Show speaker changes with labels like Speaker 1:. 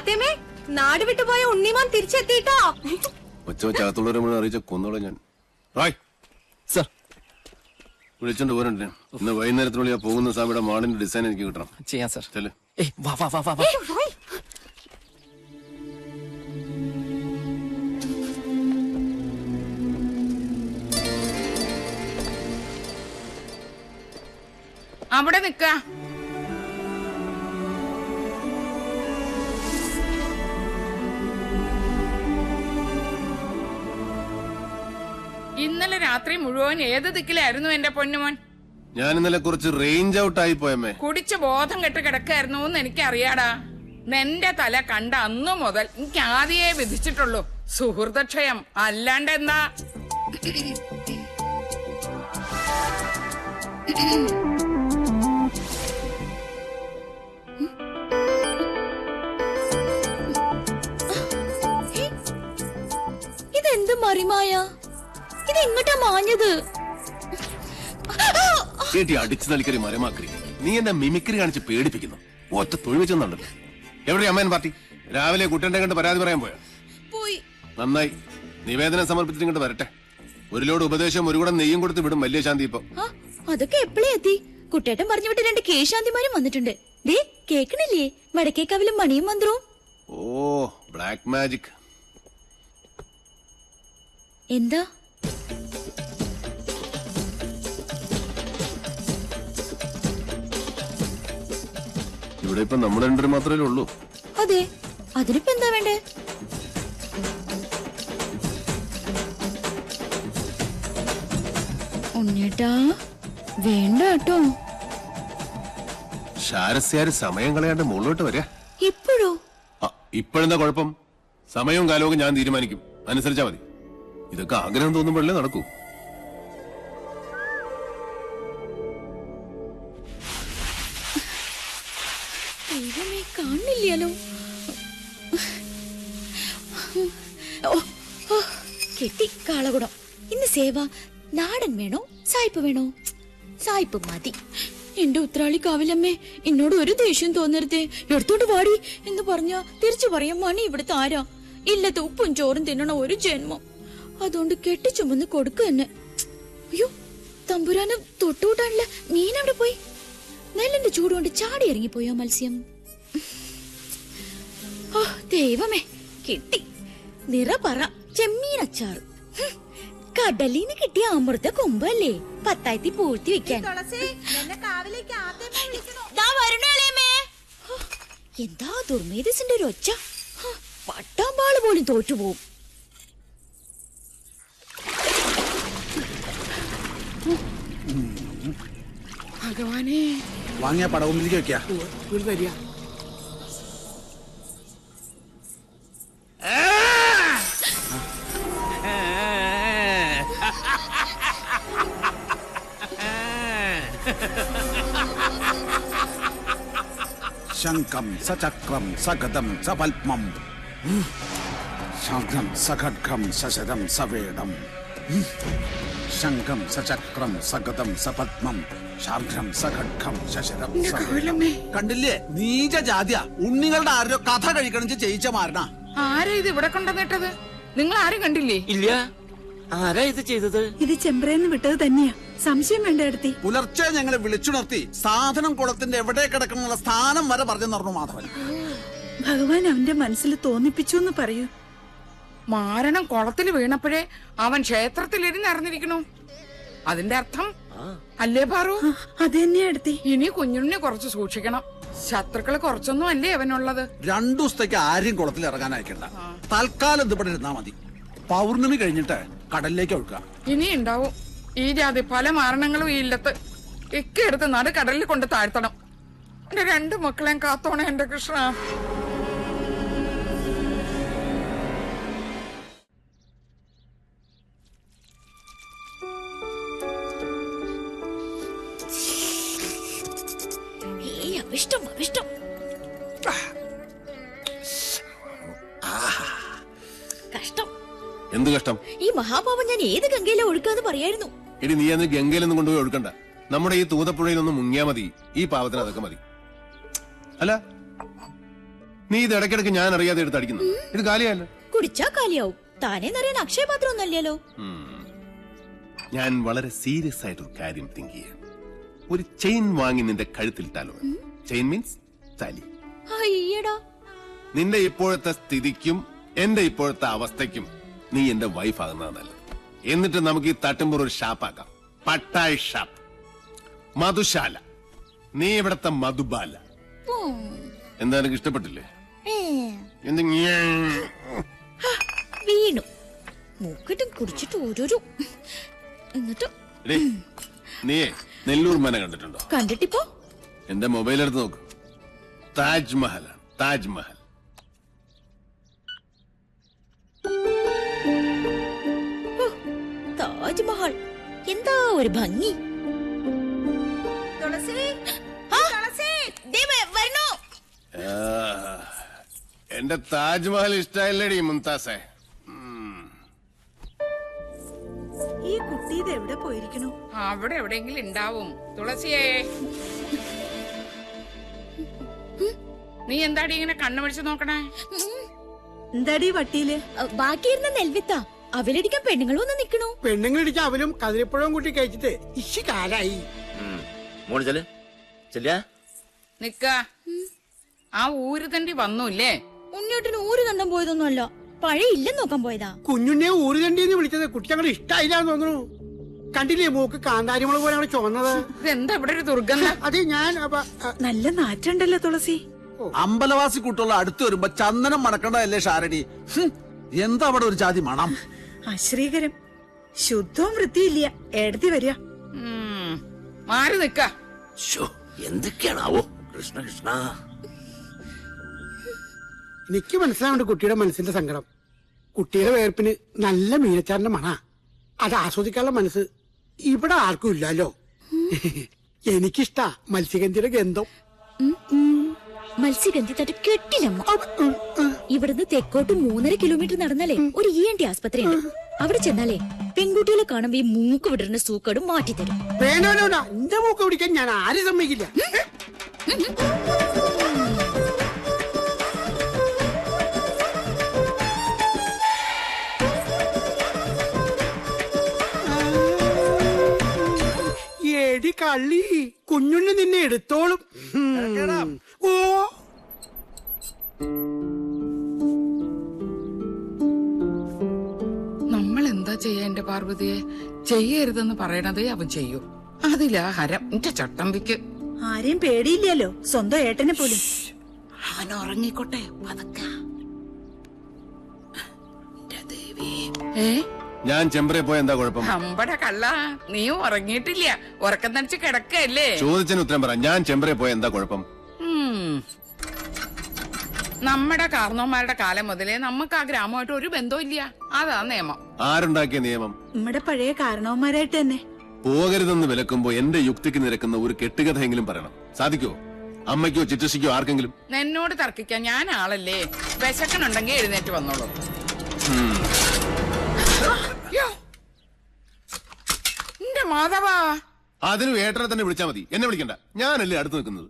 Speaker 1: ആദ്യമേ നാട് വിട്ടുപോയ ഉണ്ണിമാൻ തിരിച്ചെത്തിട്ടോ.
Speaker 2: ഉച്ചവച്ചകത്തുള്ളവരെ മുഴുവൻ അറിയിച്ച കൊന്നോളെ ഞാൻ.
Speaker 3: സർ
Speaker 2: വിളിച്ചോണ്ട് പോരണ്ടേ? ഇന്ന് വൈകുന്നേരത്തിനുള്ളിൽ പോകുന്ന സാമിയുടെ മാളിന്റെ ഡിസൈൻ എനിക്ക് കിട്ടണം.
Speaker 3: ചെയ്യാം സർ.
Speaker 2: ചെല്ല്.
Speaker 4: അവിടെ നിക്ക. ഇന്നലെ രാത്രി മുഴുവൻ ഏത് ദിക്കിലായിരുന്നു എന്റെ പൊന്നുമോൻ?
Speaker 2: ഞാൻ ഇന്നലെ കുറച്ച് റേഞ്ച് ഔട്ട് ആയി പോയമ്മേ.
Speaker 4: കുടിച്ച് ബോധം കെട്ട് കിടക്കായിരുന്നു എന്ന് എനിക്കറിയാടാ. നിന്റെ തല കണ്ട അന്നു മുതൽ എനിക്ക് ആദ്യേ വിധിച്ചിട്ടുള്ളൂ സുഹൃതക്ഷയം. അല്ലാണ്ട് എന്താ?
Speaker 1: ഇതെന്ത് മറിമായ? ഇതെങ്ങോട്ടാ മാഞ്ഞത്?
Speaker 2: അടിച്ചു നൽകരി മരമാക്കരി. നീ എന്നെ മിമിക്രി കാണിച്ച് പേടിപ്പിക്കുന്നു. ഒറ്റ തൊഴിൽ വെച്ചെന്നുണ്ടല്ലോ. എവിടെ അമ്മേൻ പാർട്ടി? രാവിലെ കുട്ടന്റെ കണ്ട് പരാതി പറയാൻ പോയാ?
Speaker 1: പോയി.
Speaker 2: നന്നായി. നിവേദനം സമർപ്പിച്ചിട്ട് ഇങ്ങോട്ട് വരട്ടെ. ഒരു ലോഡ് ഉപദേശം ഒരു കൂടെ നെയ്യും കൊടുത്ത് വിടും വലിയ ശാന്തി. ഇപ്പൊ
Speaker 1: അതൊക്കെ എപ്പോഴേ എത്തി? കുട്ടേട്ടൻ പറഞ്ഞു വിട്ട് 2 കേശാന്തിമാരും വന്നിട്ടുണ്ട്. ദേ കേക്കണില്ലേ വടക്കേക്കാവിലും മണിയും മന്ത്രവും?
Speaker 2: ഓ ബ്ലാക്ക് മാജിക്.
Speaker 1: എന്താ?
Speaker 2: ഇവിടെ ഇപ്പൊ നമ്മുടെ 2 മാത്രമേ ഉള്ളൂ.
Speaker 1: അതെ, അതിനിപ്പോ എന്താ വേണ്ടേ? ഉണ്ണേട്ടാ വേണ്ട കേട്ടോ.
Speaker 2: ശാരസ്യാര് സമയം കളയാണ്ട് മുകളിലോട്ട് വരാ.
Speaker 1: ഇപ്പോഴോ?
Speaker 2: ഇപ്പോഴെന്താ കുഴപ്പം? സമയവും കാലവും ഞാൻ തീരുമാനിക്കും. അനുസരിച്ചാ മതി. ഇതൊക്കെ ആഗ്രഹം തോന്നുമ്പോഴല്ലേ നടക്കൂ.
Speaker 1: ദൈവമേ, കാണില്ലല്ലോ. കെട്ടി കാളകുടം. ഇന്ന് സേവ നാടൻ വേണോ സായിപ്പ് വേണോ? സായിപ്പ് മതി. എന്റെ ഉത്രാളി കാവിലമ്മേ, എന്നോട് ഒരു ദേഷ്യം തോന്നരുതേ. എടുത്തോണ്ട് വാടി എന്ന് പറഞ്ഞ തിരിച്ചു പറയാൻ മണി ഇവിടുത്തെ ആരാ? ഇല്ലത്തെ ഉപ്പും ചോറും തിന്നണ ഒരു ജന്മം. അതുകൊണ്ട് കെട്ടിച്ചുമന്ന് കൊടുക്ക തന്നെ. അയ്യോ, തമ്പുരാന് തൊട്ടുകൂട്ടാനുള്ള മീൻ അവിടെ പോയി. നെല്ലിന്റെ ചൂടുകൊണ്ട് ചാടി ഇറങ്ങിപ്പോയോ മത്സ്യം? ഓ ദൈവമേ, കിട്ടി. നിറപറ ചെമ്മീനച്ചാറ്. കടലിന്ന് കിട്ടിയ അമൃത കൊമ്പല്ലേ പത്തായത്തി പൂഴ്ത്തി വെക്കാൻ. എന്താ ദുർമേധസിന്റെ ഒരു ഒച്ച. പട്ടാമ്പാള് പോലും തോറ്റുപോകും.
Speaker 4: ഭഗവാനെ,
Speaker 5: വാങ്ങിയ പടവുമ്പിലേക്ക് വെക്കാ.
Speaker 4: വരിക.
Speaker 5: ശംഖം സചക്രം സഗദം സപത്മം ശംഖം സഖഡ്ഗം സശരം സവേദം ശംഖം സചക്രം സഗദം സപത്മം ശാർഘം സഖഡ്ഗം സശരം സവേദം. കണ്ടില്ലേ, നീച ജാതിയ. ഉണ്ണികളുടെ ആരോ കഥ കഴിക്കണം ചെയ്യിച്ച മാരണ.
Speaker 4: ആരാ ഇത് ഇവിടെ കൊണ്ടുവന്നിട്ടത്? നിങ്ങൾ ആരും കണ്ടില്ലേ?
Speaker 3: ഇല്ല. ആരാ ഇത് ചെയ്തത്?
Speaker 6: ഇത് ചെമ്പ്രേന്ന് വിട്ടത് തന്നെയാ. സംശയം വേണ്ട എടുത്തി.
Speaker 5: പുലർച്ചെ ഞങ്ങളെ വിളിച്ചുണർത്തി സാധനം കുളത്തിന്റെ എവിടെ കിടക്കണമെന്നുള്ള സ്ഥാനം വരെ പറഞ്ഞു പറഞ്ഞു മാധവൻ.
Speaker 6: ഭഗവാൻ അവന്റെ മനസ്സിൽ തോന്നിപ്പിച്ചു എന്ന് പറയൂ.
Speaker 4: മാരണം കുളത്തിൽ വീണപ്പോഴേ അവൻ ക്ഷേത്രത്തിലിരുന്ന് അറിഞ്ഞിരിക്കണു. അതിന്റെ അർത്ഥം അല്ലേ പാറു?
Speaker 6: അത് തന്നെയാ എടുത്തി.
Speaker 4: ഇനി കുഞ്ഞുണ്ണിനെ കുറച്ച് സൂക്ഷിക്കണം. ശത്രുക്കള് കുറച്ചൊന്നും അല്ലേ അവനുള്ളത്.
Speaker 5: 2 ദിവസത്തേക്ക് ആരെയും കുളത്തിൽ ഇറങ്ങാൻ അയക്കണ്ട. തൽക്കാലം ഇവിടെ ഇരുന്നാ മതി. പൗർണമി കഴിഞ്ഞിട്ട് കടലിലേക്ക് ഒഴുക്കുക.
Speaker 4: ഇനി ഉണ്ടാവും ഈ ജാതി പല മാരണങ്ങളും ഈ ഇല്ലത്ത്. ഒക്കെ എടുത്ത് നടു കടലിൽ കൊണ്ട് താഴ്ത്തണം. എന്റെ 2 മക്കളെയും കാത്തോണേ എന്റെ കൃഷ്ണ.
Speaker 1: അഭിഷ്ടം അഭിഷ്ടം. കഷ്ടം.
Speaker 2: എന്ത് കഷ്ടം?
Speaker 1: ഈ മഹാപാപം ഞാൻ ഏത് ഗംഗയിലെ ഒഴുക്കാന്ന് പറയായിരുന്നു.
Speaker 2: ഇനി നീ അന്ന് ഗംഗയിലൊന്നും കൊണ്ടുപോയി ഒഴുക്കണ്ട. നമ്മുടെ ഈ തൂതപ്പുഴയിലൊന്നും മുങ്ങിയാ മതി. ഈ പാവത്തിന് അതൊക്കെ മതി. അല്ല നീ ഇത് ഇടയ്ക്കിടയ്ക്ക് ഞാൻ അറിയാതെ എടുത്ത് അടിക്കുന്നു. ഇത് കാലിയല്ല.
Speaker 1: കുടിച്ചാ കാലിയാവും. താനേ നിറയാൻ അക്ഷയപാത്രം ഒന്നല്ലല്ലോ.
Speaker 2: ഞാൻ വളരെ സീരിയസ് ആയിട്ടൊരു കാര്യം തിങ്ക് ചെയ്യാം. ഒരു ചെയിൻ വാങ്ങി നിന്റെ കഴുത്തിലിട്ടാലോ? ചെയിൻ മീൻസ് താലി.
Speaker 1: അയ്യടാ,
Speaker 2: നിന്റെ ഇപ്പോഴത്തെ സ്ഥിതിക്കും എന്റെ ഇപ്പോഴത്തെ അവസ്ഥയ്ക്കും നീ എന്റെ വൈഫ് ആകുന്നതാണ് നല്ലത്. എന്നിട്ട് നമുക്ക് ഈ തട്ടുമ്പോൾ ഒരു ഷാപ്പാക്കാം. പട്ടായ് ഷാപ്പ്, മധുശാല. നീ ഇവിടത്തെ മധുബാല. എന്താ എനിക്ക് ഇഷ്ടപ്പെട്ടില്ലേ? എന്ത്
Speaker 1: വീണു. മൂക്കിട്ടും കുടിച്ചിട്ട് ഓരോരോ. എന്നിട്ട്
Speaker 2: നീയേ നെല്ലൂർ മന കണ്ടിട്ടുണ്ടോ?
Speaker 1: കണ്ടിട്ടിപ്പോ
Speaker 2: എന്റെ മൊബൈൽ എടുത്ത് നോക്ക്. താജ്മഹലാണ്, താജ്മഹൽ.
Speaker 1: താജ്മഹൽ എന്താ ഒരു ഭംഗി.
Speaker 2: എന്റെ താജ്മഹൽ ഇഷ്ടമല്ലേടി മുംതാസേ?
Speaker 6: ഈ കുട്ടി ഇത് എവിടെ പോയിരിക്കണു?
Speaker 4: അവിടെ എവിടെയെങ്കിലും ഉണ്ടാവും. തുളസിയേ, നീ എന്താടി ഇങ്ങനെ കണ്ണു പിടിച്ച് നോക്കണേ?
Speaker 6: എന്താടി വട്ടിയില്?
Speaker 1: ബാക്കിയിരുന്ന നെൽവിത്ത അവലടിക്കാൻ പെണ്ണുങ്ങൾ വന്ന് നിക്കണു.
Speaker 7: പെണ്ണുങ്ങളിടിച്ച അവലും കതിരിപ്പഴവും കൂട്ടി കഴിച്ചിട്ട് ഇശി കാലായി.
Speaker 4: നിക്ക, ആ ഊര് തണ്ടി വന്നൂല്ലേ?
Speaker 1: ഉണ്ണിയോട്ടിന് ഊര് കണ്ടാൻ പോയതൊന്നുമല്ല, പഴയ ഇല്ലെന്ന് നോക്കാൻ പോയതാ.
Speaker 7: കുഞ്ഞുണ്ണിയെ ഊരുതണ്ടിന്ന് വിളിച്ചത് കുട്ടി അങ്ങോട്ട് ഇഷ്ടായില്ലാന്ന് തോന്നുന്നു. കണ്ടില്ലേ മൂക്ക് കാന്താരിമുളക് പോലെ അങ്ങനെ ചുവന്നത്?
Speaker 4: ഇതെന്താ ഇവിടെ ഒരു ദുർഗന്ധം?
Speaker 7: അത് ഞാൻ
Speaker 6: നല്ല നാറ്റുണ്ടല്ലോ തുളസി.
Speaker 5: അമ്പലവാസി കുട്ടുള്ള അടുത്ത് വരുമ്പോ ചന്ദനം മണക്കണ്ടതല്ലേ ഷാരടി? എന്താ അവിടെ ഒരു ജാതി മണം?
Speaker 6: അശ്രീകരം. ശുദ്ധവും വൃത്തിയില്ല. എടത്തി വരിക.
Speaker 4: മാറി നിക്ക.
Speaker 3: എന്തൊക്കെയാണാവോ? കൃഷ്ണ കൃഷ്ണ.
Speaker 7: എനിക്ക് മനസ്സിലാവുണ്ട് കുട്ടിയുടെ മനസ്സിന്റെ സങ്കടം. കുട്ടിയുടെ വേർപ്പിന് നല്ല മീനച്ചാറിന്റെ മണ. അത് ആസ്വദിക്കാനുള്ള മനസ്സ് ഇവിടെ ആർക്കും ഇല്ലല്ലോ. എനിക്കിഷ്ടാ മത്സ്യഗന്ധിയുടെ ഗന്ധം.
Speaker 1: മത്സ്യഗന്ധി തട്ട് കെട്ടിലമ്മ. ഇവിടുന്ന് തെക്കോട്ട് 3.5 കിലോമീറ്റർ നടന്നാലേ ഒരു ENT ആസ്പത്രി ഉണ്ട്. അവിടെ ചെന്നാലേ പെൺകുട്ടികളെ കാണുമ്പോ ഈ മൂക്ക് വിടരുന്ന സൂക്കടും മാറ്റിത്തരും.
Speaker 7: വേണ്ട വേണ്ട, എന്റെ മൂക്ക് പിടിക്കാൻ ഞാൻ ആരും സമ്മതിക്കില്ല. എടി കള്ളി, കുഞ്ഞുണ്ണി നിന്നെ എടുത്തോളും. ഓ
Speaker 4: നമ്മൾ എന്താ ചെയ്യാ എന്റെ പാർവതിയെ? ചെയ്യരുതെന്ന് പറയണതേ അവൻ ചെയ്യൂ. അതിലാ ഹരം എന്റെ ചട്ടമ്പിക്ക്.
Speaker 6: ആരെയും പേടിയില്ലല്ലോ, സ്വന്തം ഏട്ടനെ പോലും.
Speaker 4: അവൻ ഉറങ്ങിക്കോട്ടെ പതുക്കെ.
Speaker 2: ഞാൻ ചെമ്പറെ പോയ എന്താ കുഴപ്പം?
Speaker 4: അമ്പട കള്ള, നീ ഉറങ്ങിയിട്ടില്ല, ഉറക്കം തനിച്ച് കിടക്കല്ലേ?
Speaker 2: ചോദിച്ചതിന് ഉത്തരം പറ. ഞാൻ ചെമ്പറെ പോയ എന്താ കുഴപ്പം?
Speaker 4: നമ്മുടെ കാർന്നോന്മാരുടെ കാലം മുതലേ നമുക്ക് ആ ഗ്രാമമായിട്ട് ഒരു ബന്ധവും ഇല്ല. അതാ നിയമം.
Speaker 2: ആരുണ്ടാക്കിയ നിയമം?
Speaker 6: നമ്മുടെ പഴയ കാരണവന്മാരായിട്ട് തന്നെ.
Speaker 2: പോകരുതെന്ന് വിലക്കുമ്പോ എന്റെ യുക്തിക്ക് നിരക്കുന്ന ഒരു കെട്ടുകഥയെങ്കിലും പറയണം. സാധിക്കോ? അമ്മയ്ക്കോ ചിറ്റശിക്കോ ആർക്കെങ്കിലും?
Speaker 4: എന്നോട് തർക്കിക്കാൻ ഞാൻ ആളല്ലേ? വിശക്കനുണ്ടെങ്കിൽ എഴുന്നേറ്റ് വന്നോളൂ. എന്റെ മാധവാ,
Speaker 2: അതിന് ഏട്ടനെ തന്നെ വിളിച്ചാ മതി, എന്നെ വിളിക്കണ്ട. ഞാനല്ലേ അടുത്ത് നിൽക്കുന്നത്.